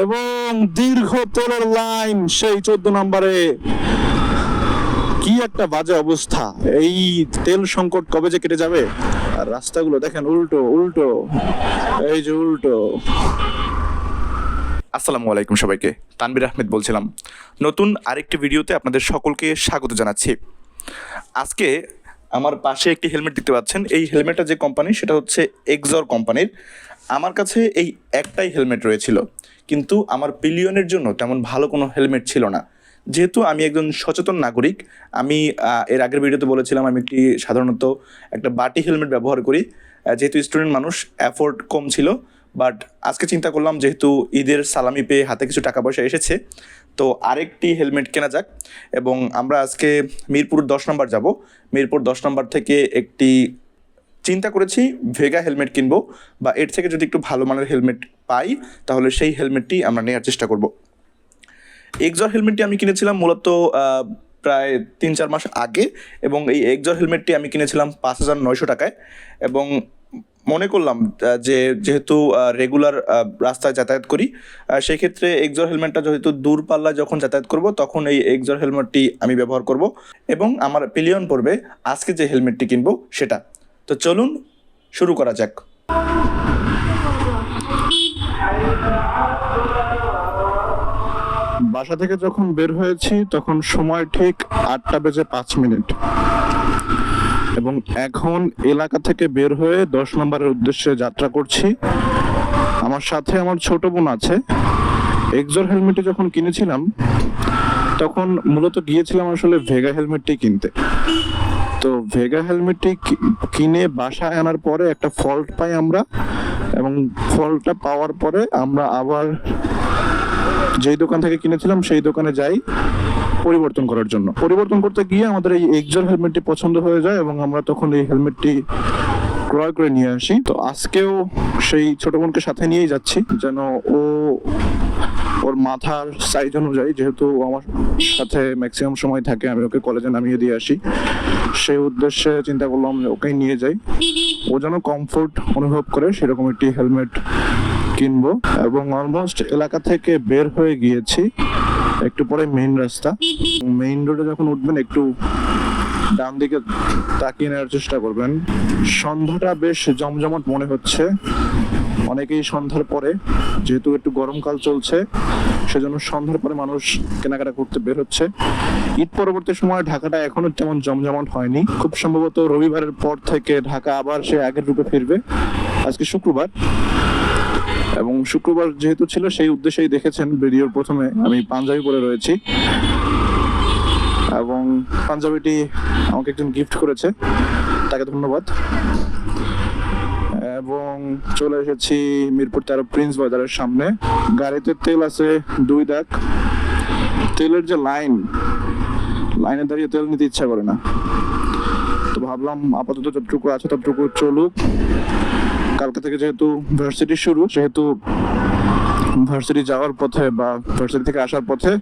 এবং দীর্ঘ তেলের লাইন সেই 14 নম্বরে। কি একটা বাজে অবস্থা, এই তেল সংকট কবে যে কেটে যাবে। আর রাস্তাগুলো দেখেন উল্টো উল্টো, এই যে উল্টো। আসসালামু আলাইকুম সবাইকে, তানভীর আহমেদ বলছিলাম। নতুন আরেকটি ভিডিওতে আপনাদের সকলকে স্বাগত জানাচ্ছি। আজকে আমার পাশে একটি হেলমেট দেখতে পাচ্ছেন। এই হেলমেটটা যে কোম্পানি, সেটা হচ্ছে এক্সর কোম্পানির। আমার কাছে এই একটাই হেলমেট রয়েছিল, কিন্তু আমার পিলিয়নের জন্য তেমন ভালো কোনো হেলমেট ছিল না। যেহেতু আমি একজন সচেতন নাগরিক, আমি এর আগের ভিডিওতে বলেছিলাম আমি সাধারণত একটা বাটি হেলমেট ব্যবহার করি, যেহেতু স্টুডেন্ট মানুষ, অ্যাফোর্ড কম ছিল। বাট আজকে চিন্তা করলাম, যেহেতু ঈদের সালামি পেয়ে হাতে কিছু টাকা পয়সা এসেছে, তো আরেকটি হেলমেট কেনা যাক। এবং আমরা আজকে মিরপুর 10 নম্বর যাব। মিরপুর 10 নম্বর থেকে একটি চিন্তা করেছি ভেগা হেলমেট কিনবো, বা এর থেকে যদি একটু ভালো মানের হেলমেট পাই তাহলে সেই হেলমেটটি আমরা নেওয়ার চেষ্টা করব। এক্সর হেলমেটটি আমি কিনেছিলাম মূলত প্রায় 3-4 মাস আগে, এবং এই এক্সর হেলমেটটি আমি কিনেছিলাম 5,900 টাকায়। এবং মনে করলাম যে যেহেতু রেগুলার রাস্তায় যাতায়াত করি, সেই ক্ষেত্রে এক্সর হেলমেটটা যেহেতু দূরপাল্লায় যখন যাতায়াত করব তখন এই এক্সর হেলমেটটি আমি ব্যবহার করব, এবং আমার পিলিয়ন পড়বে আজকে যে হেলমেটটি কিনবো সেটা। তো চলুন শুরু করা যাক। বাসা থেকে যখন বের হয়েছি তখন সময় ঠিক 8:05, এবং এখন এলাকা থেকে বের হয়ে 10 নম্বরের উদ্দেশ্যে যাত্রা করছি। আমার সাথে আমার ছোট বোন আছে। এক্সর হেলমেটটি যখন কিনেছিলাম তখন মূলত গিয়েছিলাম আসলে ভেগা হেলমেটটি কিনতে। তো ভেগা হেলমেটটি কিনে বাসায় আনার পরে একটা ফল্ট পাই আমরা, এবং ফল্টটা পাওয়ার পরে আমরা আবার যেই দোকান থেকে কিনেছিলাম সেই দোকানে যাই পরিবর্তন করার জন্য। পরিবর্তন করতে গিয়ে আমাদের এই এক্সর হেলমেটটি পছন্দ হয়ে যায়, এবং আমরা তখন এই হেলমেটটি ক্রয় করে নিয়ে আসি। তো আজকেও সেই ছোট বোনকে সাথে নিয়েই যাচ্ছি, যেন ওর মাথার সাইজ অনুযায়ী, যেহেতু আমার সাথে ম্যাক্সিমাম সময় থাকে, আমি ওকে কলেজে নামিয়ে দিয়ে আসি। সেই উদ্দেশ্যে চিন্তা করলাম যে ওকেই নিয়ে যাই, ও যেন কমফোর্ট অনুভব করে সেরকম একটি হেলমেট কিনবো। এবং অলমোস্ট এলাকা থেকে বের হয়ে গিয়েছি, একটু পরে মেইন রাস্তা। মেইন রোডে যখন উঠবেন একটু ডান দিকে তাকিয়ে নেওয়ার চেষ্টা করবেন। সন্ধ্যাটা বেশ জমজমাট মনে হচ্ছে। অনেকেই সন্ধ্যার পরে, যেহেতু একটু গরমকাল চলছে, সেজন্য সন্ধ্যার পরে মানুষ কেনাকাটা করতে বের হচ্ছে। ঈদ পরবর্তী সময় ঢাকাটা এখনো তেমন জমজমাট হয়নি। খুব সম্ভবত রবিবারের পর থেকে ঢাকা আবার সে আগের রূপে ফিরবে। আজকে শুক্রবার, এবং শুক্রবার যেহেতু ছিল সেই উদ্দেশ্যেই দেখেছেন ভিডিওর প্রথমে আমি পাঞ্জাবি পরে রয়েছি, এবং পাঞ্জাবিটি আমাকে একজন গিফট করেছে, তাকে ধন্যবাদ। এবং চলে এসেছি মিরপুর 13 প্রিন্স বাজারের সামনে। গাড়িতে তেল আছে 2 দাগ। তেলের যে লাইনে দাঁড়িয়ে তেল নিতে ইচ্ছা করে না, তো ভাবলাম আপাতত যতটুকু আছে ততটুকু চলুক। কালকে থেকে যেহেতু ভার্সিটি শুরু, সেহেতু ভার্সিটি যাওয়ার পথে বা ভার্সিটি থেকে আসার পথে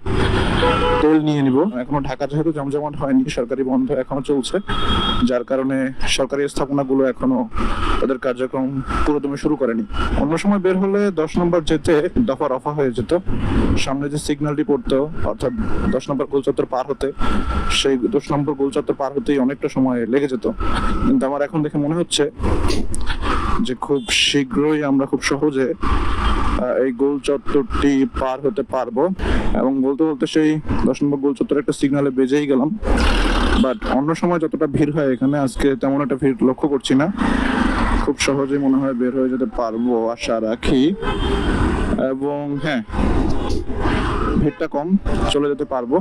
তেল নিয়ে নিব। এখনো ঢাকা যেহেতু জমজমাট হয়নি, সরকারি বন্ধ এখনো চলছে, যার কারণে সরকারি স্থাপনাগুলো এখনো তাদের কার্যক্রম পুরোদমে শুরু করেনি। অন্য সময় বের হলে 10 নম্বর যেতে দফা রফা হয়ে যেত। সামনে যে সিগন্যালটি পড়তো, অর্থাৎ 10 নম্বর গোলচত্বর পার হতে, সেই 10 নম্বর গোলচত্বর পার হতেই অনেকটা সময় লেগে যেত। কিন্তু আমার এখন দেখে মনে হচ্ছে যে খুব শীঘ্রই আমরা খুব সহজে এই গোল চত্বরটি পার হতে পারবো। এবং বলতে বলতে সেই 10 নম্বর গোল চত্বরে একটা সিগনালে বেজেই গেলাম। বাট অন্য সময় যতটা ভিড় হয় এখানে, আজকে তেমন একটা ভিড় লক্ষ্য করছি না। খুব সহজেই মনে হয় বের হয়ে যেতে পারবো আশা রাখি। এবং হ্যাঁ, ভিড়টা কম, চলে যেতে পারবো।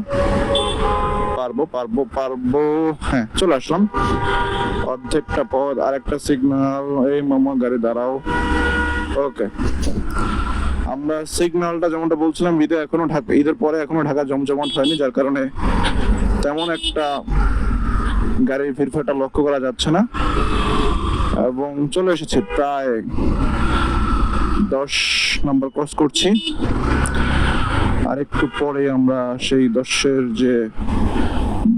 হ্যাঁ, চলে আসলাম অর্ধেকটা পথ। আরেকটা সিগন্যাল, এই মামা গাড়ি দাঁড়াও। ওকে, আমরা সিগন্যালটা যেমনটা বলছিলাম, ঈদের পরে এখনো ঢাকা জমজমাট হয়নি, যার কারণে তেমন একটা গাড়ির ভিড়ভাট্টা লক্ষ্য করা যাচ্ছে না। এবং চলে এসেছি, প্রায় 10 নম্বর ক্রস করছি। আর একটু পরে আমরা সেই 10-এর যে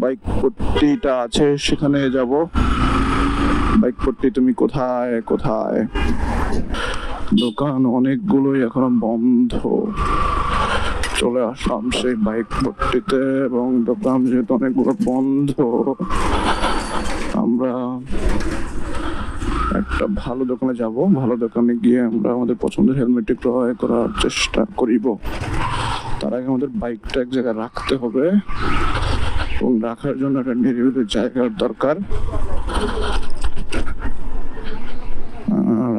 বাইক পট্টিটা আছে সেখানে যাব। বাইক পট্টি, তুমি কোথায়? দোকান অনেকগুলোই এখনো বন্ধ। চলে আসলাম সেই বাইক ভর্তিতে এবং দোকান যেহেতু অনেকগুলো বন্ধ, আমরা একটা ভালো দোকানে যাব। ভালো দোকানে গিয়ে আমরা আমাদের পছন্দের হেলমেটটি ক্রয় করার চেষ্টা করিব। তার আগে আমাদের বাইকটা এক জায়গায় রাখতে হবে এবং রাখার জন্য একটা নিরিবিলি জায়গার দরকার।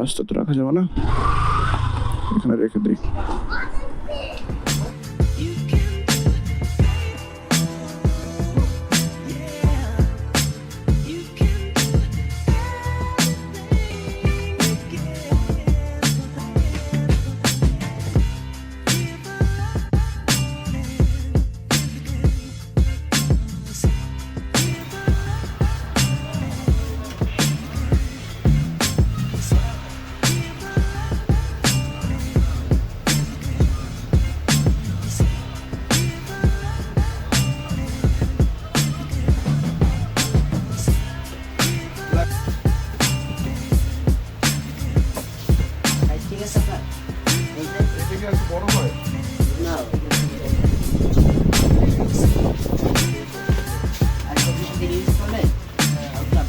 রাস্তা তো রাখা যাবে না, এখানে রেখে দিই। ঠিক আছে স্যার না আর সবজির সাথে ইউজ করলে আপনার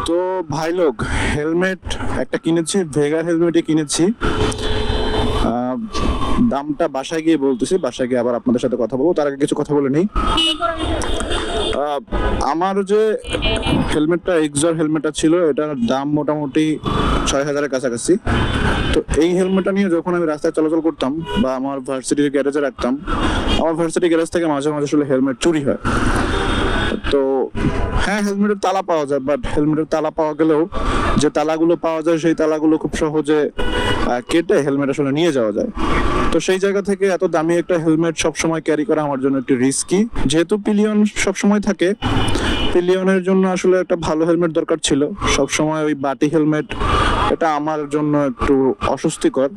তো ভাই লোক, হেলমেট একটা কিনেছি, ভেগার হেলমেটই কিনেছি। দামটা বাসায় গিয়ে বলতেছি, বাসায় গিয়ে আবার আপনাদের সাথে কথা বলবো। তার আগে কিছু কথা বলে নেই। আমার যে হেলমেটটা, এক্সর হেলমেটটা ছিল, এটার দাম মোটামুটি 6,000-এর কাছাকাছি। তো এই হেলমেটটা নিয়ে যখন আমি রাস্তায় চলাচল করতাম বা আমার ভার্সিটির গ্যারেজে রাখতাম, আমার ভার্সিটি গ্যারেজ থেকে মাঝে মাঝে আসলে হেলমেট চুরি হয়। তো হ্যাঁ, হেলমেটের তালা পাওয়া যায়, বাট হেলমেটের তালা পাওয়া গেলেও যে তালাগুলো পাওয়া যায় সেই তালাগুলো খুব সহজে কেটে হেলমেট আসলে নিয়ে যাওয়া যায়। তো সেই জায়গা থেকে এত দামি একটা হেলমেট সবসময় ক্যারি করা আমার জন্য একটু রিস্কি। যেহেতু পিলিয়ন সবসময় থাকে, পিলিয়নের জন্য আসলে একটা ভালো হেলমেট দরকার ছিল। সবসময় ওই বাটি হেলমেট, এটা আমার জন্য একটু অস্বস্তিকর।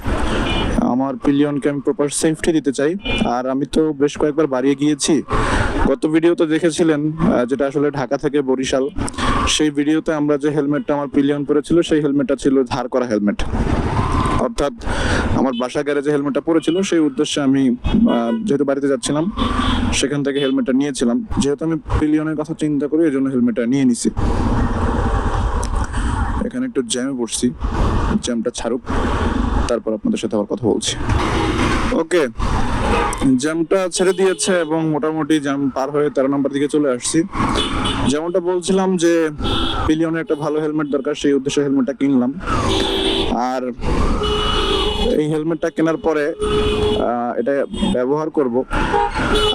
আমার পিলিয়নকে আমি প্রপার সেফটি দিতে চাই। আর আমি তো বেশ কয়েকবার বাড়িয়ে গিয়েছি। গত ভিডিওতে দেখেছিলেন, যেটা আসলে ঢাকা থেকে বরিশাল, সেই ভিডিওতে আমরা যে হেলমেটটা আমার পিলিয়ন পরেছিল সেই হেলমেটটা ছিল ধার করা হেলমেট। অর্থাৎ আমার বাসা গ্যারেজে হেলমেটটা পরেছিল, সেই উদ্দেশ্যে আমি যেহেতু বাড়িতে যাচ্ছিলাম সেখান থেকে হেলমেটটা নিয়েছিলাম। যেহেতু আমি পিলিয়নের কথা চিন্তা করি, এই জন্য হেলমেটটা নিয়ে নিছি। এখানে একটু জ্যামে পড়ছি, জ্যামটা ছাড়ুক, তারপর আপনাদের সাথে আবার কথা বলছি। ওকে, জ্যামটা ছেড়ে দিয়েছে এবং মোটামুটি জ্যাম পার হয়ে 13 নম্বর দিকে চলে আসছি। যেমনটা বলছিলাম যে পিলিয়নের একটা ভালো হেলমেট দরকার, সেই উদ্দেশ্যে হেলমেটটা কিনলাম। আর এই হেলমেটটা কেনার পরে এটা ব্যবহার করব।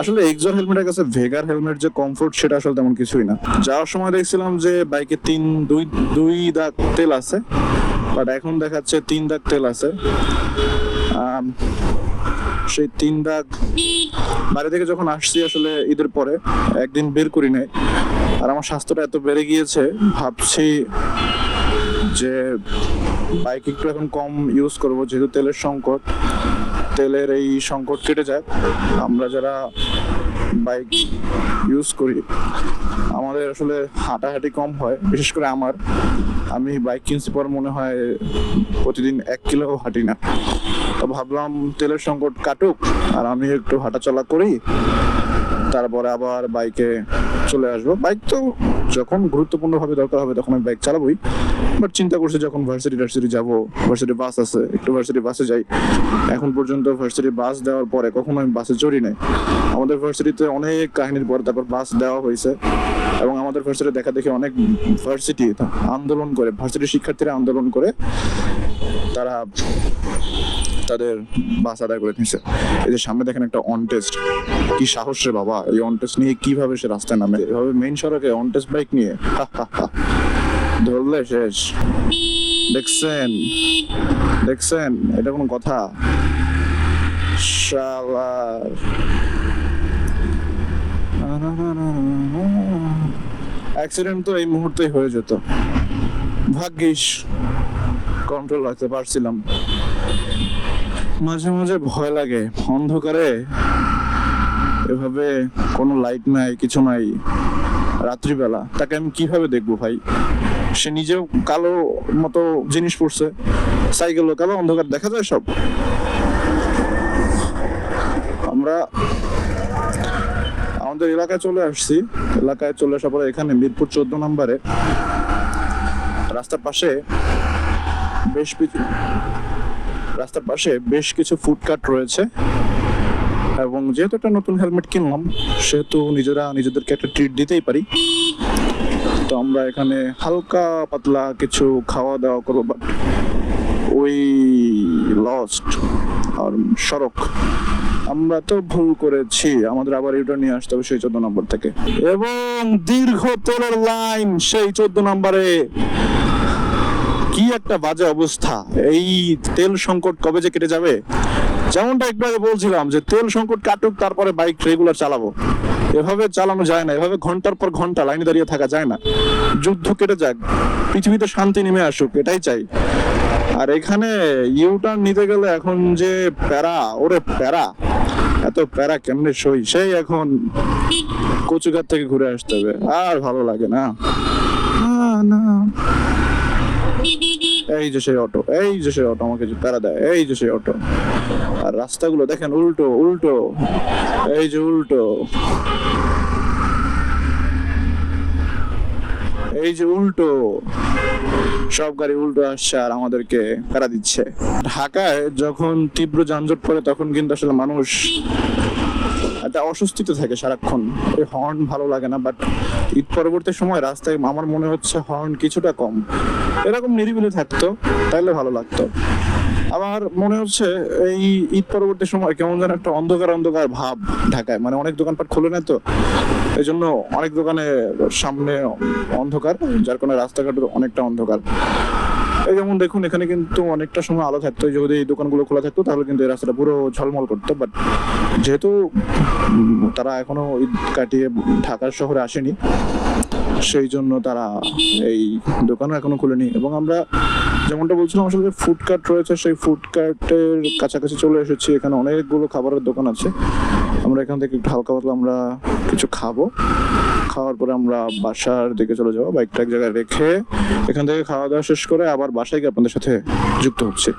আসলে এক্সর হেলমেটের কাছে ভেগার হেলমেট যে কমফোর্ট, সেটা আসলে তেমন কিছুই না। যাওয়ার সময় দেখছিলাম যে বাইকে দুই দাগ তেল আছে, বাট এখন দেখাচ্ছে 3 দাগ তেল আছে। সেই 3 দাগ বাড়ি থেকে যখন আসছি আসলে ঈদের পরে একদিন বের করি নাই। আর আমার স্বাস্থ্যটা এত বেড়ে গিয়েছে, ভাবছি যে বাইক একটু এখন কম ইউজ করব, যেহেতু তেলের সংকট। তেলের এই সংকট কেটে যায়, আমরা যারা বাইক ইউজ করি আমাদের আসলে হাঁটাহাঁটি কম হয়। বিশেষ করে আমি বাইক কিনছি পর মনে হয় প্রতিদিন 1 কিলো হাঁটি না। তো ভাবলাম তেলের সংকট কাটুক আর আমি একটু হাঁটাচলা করি, তারপরে আবার বাইকে চলে আসবো। বাইক তো যখন গুরুত্বপূর্ণ ভাবে দরকার হবে তখন আমি বাইক চালাবোই, বাট চিন্তা করছি যখন ভার্সিটি যাবো, ভার্সিটি বাস আছে, একটু ভার্সিটি বাসে যাই। এখন পর্যন্ত ভার্সিটি বাস দেওয়ার পরে কখনো আমি বাসে চড়ি নাই। আমাদের ভার্সিটিতে অনেক কাহিনীর পর তারপর বাস দেওয়া হয়েছে এবং আমাদের ভার্সিটি দেখা দেখি অনেক ভার্সিটি আন্দোলন করে, ভার্সিটি শিক্ষার্থীরা আন্দোলন করে তারা তাদের বাস আদায় করে নিছে। এই যে সামনে দেখেন একটা অন টেস্ট, কি সাহস রে বাবা! এই অন টেস্ট নিয়ে কিভাবে সে রাস্তায় নামে, এভাবে মেইন সড়কে অন টেস্ট বাইক নিয়ে ধরলে শেষ। দেখছেন এটা কোনো কথা? শালার অ্যাক্সিডেন্ট তো এই মুহূর্তেই হয়ে যেত, ভাগ্যিস কন্ট্রোল রাখতে পারছিলাম। মাঝে মাঝে ভয় লাগে অন্ধকারে, এভাবে কোনো লাইট নাই, কিছু নাই, রাত্রিবেলা তাকে আমি কিভাবে দেখবো ভাই? সে নিজেও কালো মতো জিনিস পড়ছে, সাইকেলও কালো, অন্ধকার দেখা যায় সব। আমরা আমাদের এলাকায় চলে আসছি, এলাকায় চলে আসার পরে এখানে মিরপুর 14 নম্বরে রাস্তার পাশে বেশ কিছু ফুডকার্ট রয়েছে, এবং যেহেতু একটা নতুন হেলমেট কিনলাম সেহেতু নিজেদেরকে একটা ট্রিট দিতেই পারি। তো আমরা এখানে হালকা পাতলা কিছু খাওয়া দাওয়া করবো, বাট ওই লস্ট আর সড়ক, আমরা তো ভুল করেছি, আমাদের আবার ইউটার্ন নিয়ে আসতে হবে সেই 14 নম্বর থেকে। এবং দীর্ঘ তেলের লাইন সেই 14 নম্বরে, কি একটা বাজে অবস্থা। এই তেল সংকট কবে যে কেটে যাবে? যেমনটা একটু আগে বলছিলাম যে তেল সংকট কাটুক, তারপরে বাইক রেগুলার চালাবো। এভাবে চালানো যায় না, এভাবে ঘন্টার পর ঘন্টা লাইনে দাঁড়িয়ে থাকা যায় না। যুদ্ধ কেটে যাক, পৃথিবীতে শান্তি নেমে আসুক, এটাই চাই। আর এখানে ইউটার্ন নিতে গেলে এখন যে প্যারা, ওরে প্যারা, এত প্যারা কেমনে সই? সেই এখন কচুঘাট থেকে ঘুরে আসতে হবে, আর ভালো লাগে না। না, এই যে সেই অটো, আমাকে যে প্যারা দেয়, এই যে সেই অটো। আর রাস্তাগুলো দেখেন উল্টো উল্টো, এই যে উল্টো, এই যে উল্টো, সব গাড়ি উল্টো আসছে আর আমাদেরকে প্যারা দিচ্ছে। ঢাকায় যখন তীব্র যানজট পড়ে তখন কিন্তু আসলে মানুষ একটা অস্বস্তিতে থাকে সারাক্ষণ, এই হর্ন ভালো লাগে না। বাট ঈদ পরবর্তী সময় রাস্তায় আমার মনে হচ্ছে হর্ন কিছুটা কম, এরকম নিরিবিলি থাকতো তাইলে ভালো লাগতো। আমার মনে হচ্ছে এই ঈদ পরবর্তী সময় কেমন যেন একটা অন্ধকার অন্ধকার ভাব ঢাকায়, মানে অনেক দোকানপাট খুলে নেয় তো, এই জন্য অনেক দোকানে সামনে অন্ধকার, যার কারণে রাস্তাঘাট অনেকটা অন্ধকার। এই যেমন দেখুন এখানে কিন্তু অনেকটা সময় আলো থাকতো, যদি এই দোকানগুলো খোলা থাকতো তাহলে কিন্তু এই রাস্তাটা পুরো ঝলমল করতো। বাট যেহেতু তারা এখনো ঈদ কাটিয়ে ঢাকার শহরে আসেনি, সেই জন্য তারা এই দোকানও এখনো খুলেনি। এবং আমরা যেমনটা বলছিলাম আসলে ফুডকার্ট রয়েছে, সেই ফুডকার্টের কাছাকাছি চলে এসেছি। এখানে অনেকগুলো খাবারের দোকান আছে, আমরা এখান থেকে একটু হালকা পাতলা আমরা কিছু খাবো, খাওয়ার পরে আমরা বাসার দিকে চলে যাবো। বাইকটা এক জায়গায় রেখে এখান থেকে খাওয়া দাওয়া শেষ করে আবার বাসায় গিয়ে আপনাদের সাথে যুক্ত হচ্ছে।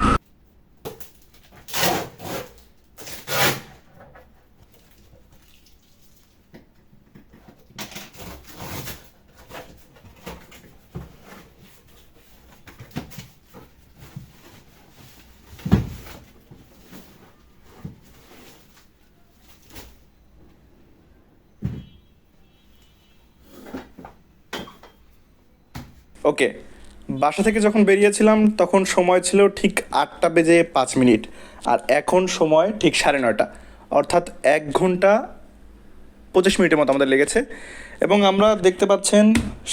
ওকে, বাসা থেকে যখন বেরিয়েছিলাম তখন সময় ছিল ঠিক 8:05, আর এখন সময় ঠিক 9:30, অর্থাৎ 1 ঘন্টা 25 মিনিটের মতো আমাদের লেগেছে। এবং আমরা দেখতে পাচ্ছেন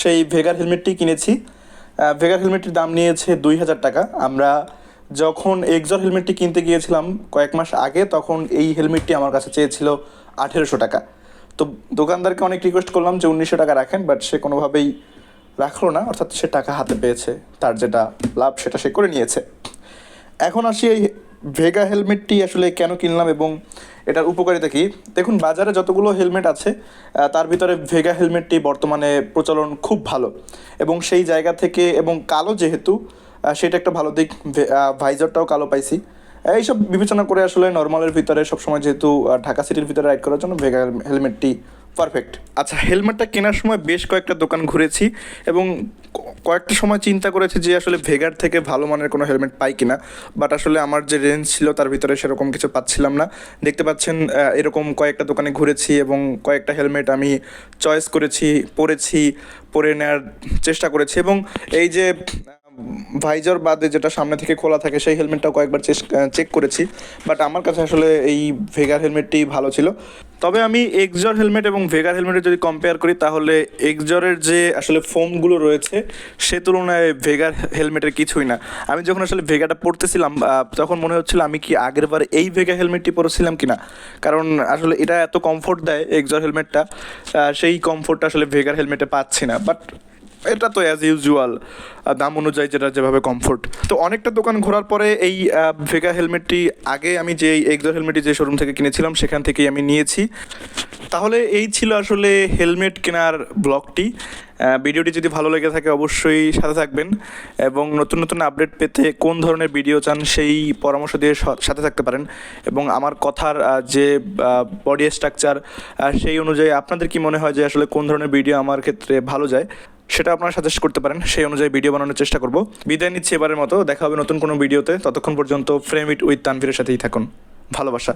সেই ভেগার হেলমেটটি কিনেছি। ভেগার হেলমেটটির দাম নিয়েছে 2000 টাকা। আমরা যখন এক্সর হেলমেটটি কিনতে গিয়েছিলাম কয়েক মাস আগে, তখন এই হেলমেটটি আমার কাছে চেয়েছিল 1800 টাকা। তো দোকানদারকে অনেক রিকোয়েস্ট করলাম যে 1900 টাকা রাখেন, বাট সে কোনোভাবেই রাখলো না, অর্থাৎ সে টাকা হাতে পেয়েছে, তার যেটা লাভ সেটা সে করে নিয়েছে। এখন আসি এই ভেগা হেলমেটটি আসলে কেন কিনলাম এবং এটার উপকারিতা কী। দেখুন, বাজারে যতগুলো হেলমেট আছে তার ভিতরে ভেগা হেলমেটটি বর্তমানে প্রচলন খুব ভালো, এবং সেই জায়গা থেকে, এবং কালো যেহেতু সেটা একটা ভালো দিক, ভাইজারটাও কালো পাইছি। এইসব বিবেচনা করে আসলে নর্মালের ভিতরে সবসময় যেহেতু ঢাকা সিটির ভিতরে রাইড করার জন্য ভেগা হেলমেটটি পারফেক্ট। আচ্ছা, হেলমেটটা কেনার সময় বেশ কয়েকটা দোকান ঘুরেছি এবং কয়েকটা সময় চিন্তা করেছি যে আসলে ভেগার থেকে ভালো মানের কোনো হেলমেট পাই কিনা, বাট আসলে আমার যে রেঞ্জ ছিল তার ভিতরে সেরকম কিছু পাচ্ছিলাম না। দেখতে পাচ্ছেন এরকম কয়েকটা দোকানে ঘুরেছি এবং কয়েকটা হেলমেট আমি চয়েস করেছি, পরে নেওয়ার চেষ্টা করেছি। এবং এই যে ভাইজার বাদে যেটা সামনে থেকে খোলা থাকে সেই হেলমেটটাও কয়েকবার চেক করেছি, বাট আমার কাছে আসলে এই ভেগার হেলমেটটি ভালো ছিল। তবে আমি এক্সজর হেলমেট এবং ভেগার হেলমেটের যদি কম্পেয়ার করি তাহলে এক্সজরের যে আসলে ফোমগুলো রয়েছে সে তুলনায় ভেগার হেলমেটের কিছুই না। আমি যখন আসলে ভেগাটা পরতেছিলাম তখন মনে হচ্ছিল আমি কি আগের বার এই ভেগা হেলমেটটি পরেছিলাম কিনা, কারণ আসলে এটা এত কমফোর্ট দেয় এক্সজর হেলমেটটা, সেই কমফোর্টটা আসলে ভেগার হেলমেটে পাচ্ছি না। বাট এটা তো অ্যাজ ইউজুয়াল দাম অনুযায়ী যেটা যেভাবে কমফোর্ট। তো অনেকটা দোকান ঘোরার পরে এই ভেগা হেলমেটটি আগে আমি যে এক্সজর হেলমেটটি যে শোরুম থেকে কিনেছিলাম সেখান থেকেই আমি নিয়েছি। তাহলে এই ছিল আসলে হেলমেট কেনার ব্লগটি। ভিডিওটি যদি ভালো লেগে থাকে অবশ্যই সাথে থাকবেন এবং নতুন নতুন আপডেট পেতে কোন ধরনের ভিডিও চান সেই পরামর্শ দিয়ে সাথে থাকতে পারেন। এবং আমার কথার যে বডি স্ট্রাকচার সেই অনুযায়ী আপনাদের কি মনে হয় যে আসলে কোন ধরনের ভিডিও আমার ক্ষেত্রে ভালো যায় সেটা আপনারা সাজেস্ট করতে পারেন, সেই অনুযায়ী ভিডিও বানানোর চেষ্টা করব। বিদায় নিচ্ছি এবারের মতো, দেখা হবে নতুন কোনো ভিডিওতে। ততক্ষণ পর্যন্ত ফ্রেম ইট উইথ তানভীরের সাথেই থাকুন। ভালোবাসা।